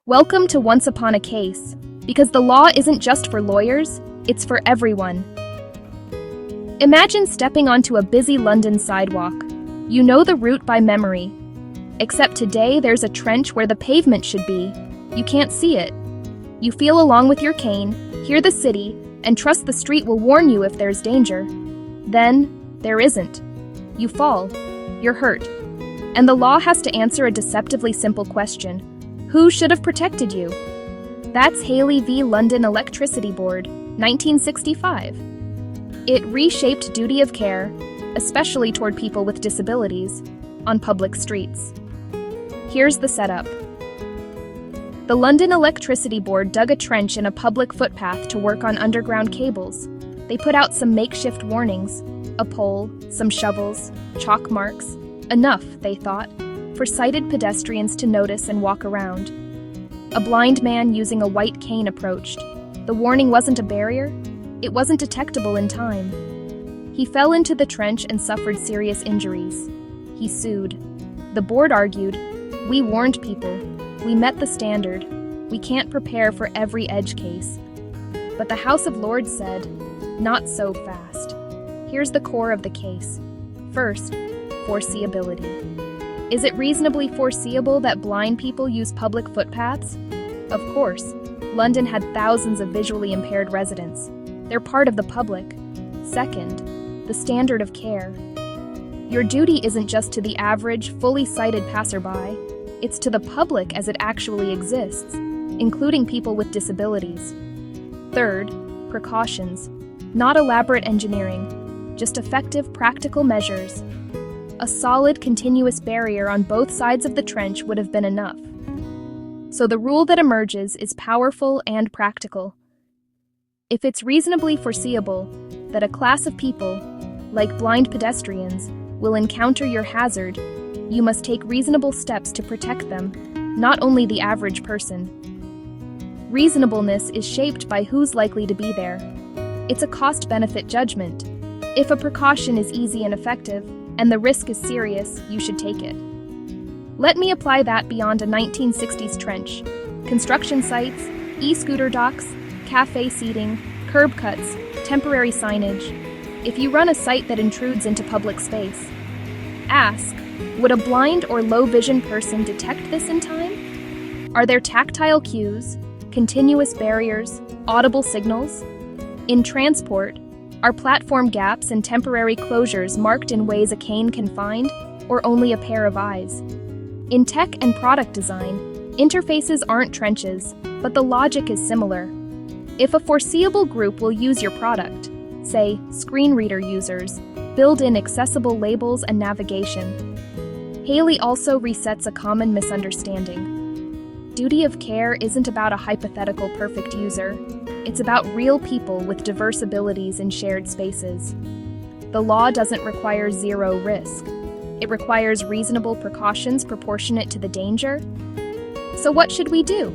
Welcome to Once Upon a Case, because the law isn't just for lawyers, it's for everyone. Imagine stepping onto a busy London sidewalk. You know the route by memory. Except today there's a trench where the pavement should be. You can't see it. You feel along with your cane, hear the city, and trust the street will warn you if there's danger. Then, there isn't. You fall. You're hurt. And the law has to answer a deceptively simple question. Who should have protected you? That's Haley v. London Electricity Board, 1965. It reshaped duty of care, especially toward people with disabilities, on public streets. Here's the setup. The London Electricity Board dug a trench in a public footpath to work on underground cables. They put out some makeshift warnings, a pole, some shovels, chalk marks. Enough, they thought, for sighted pedestrians to notice and walk around. A blind man using a white cane approached. The warning wasn't a barrier. It wasn't detectable in time. He fell into the trench and suffered serious injuries. He sued. The board argued, "We warned people. We met the standard. We can't prepare for every edge case." But the House of Lords said, "Not so fast." Here's the core of the case. First, foreseeability. Is it reasonably foreseeable that blind people use public footpaths? Of course. London had thousands of visually impaired residents. They're part of the public. Second, the standard of care. Your duty isn't just to the average, fully sighted passerby. It's to the public as it actually exists, including people with disabilities. Third, precautions. Not elaborate engineering, just effective, practical measures. A solid, continuous barrier on both sides of the trench would have been enough. So the rule that emerges is powerful and practical. If it's reasonably foreseeable that a class of people, like blind pedestrians, will encounter your hazard, you must take reasonable steps to protect them, not only the average person. Reasonableness is shaped by who's likely to be there. It's a cost-benefit judgment. If a precaution is easy and effective, and the risk is serious, you should take it. Let me apply that beyond a 1960s trench. Construction sites, e-scooter docks, cafe seating, curb cuts, temporary signage. If you run a site that intrudes into public space, ask, would a blind or low-vision person detect this in time? Are there tactile cues, continuous barriers, audible signals? In transport, are platform gaps and temporary closures marked in ways a cane can find, or only a pair of eyes? In tech and product design, interfaces aren't trenches, but the logic is similar. If a foreseeable group will use your product, say, screen reader users, build in accessible labels and navigation. Haley also resets a common misunderstanding. Duty of care isn't about a hypothetical perfect user. It's about real people with diverse abilities in shared spaces. The law doesn't require zero risk. It requires reasonable precautions proportionate to the danger. So what should we do?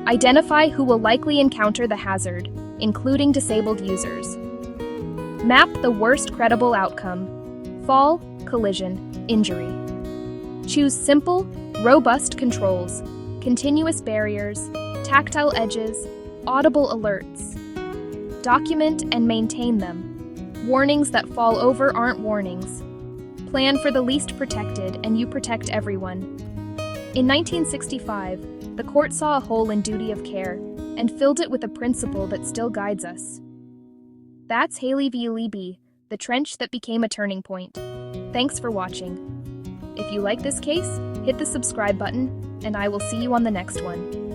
Identify who will likely encounter the hazard, including disabled users. Map the worst credible outcome: fall, collision, injury. Choose simple, robust controls, continuous barriers, tactile edges, audible alerts. Document and maintain them. Warnings that fall over aren't warnings. Plan for the least protected, and you protect everyone. In 1965, the court saw a hole in duty of care and filled it with a principle that still guides us. That's Haley v. Leby, the trench that became a turning point. Thanks for watching. If you like this case, hit the subscribe button, and I will see you on the next one.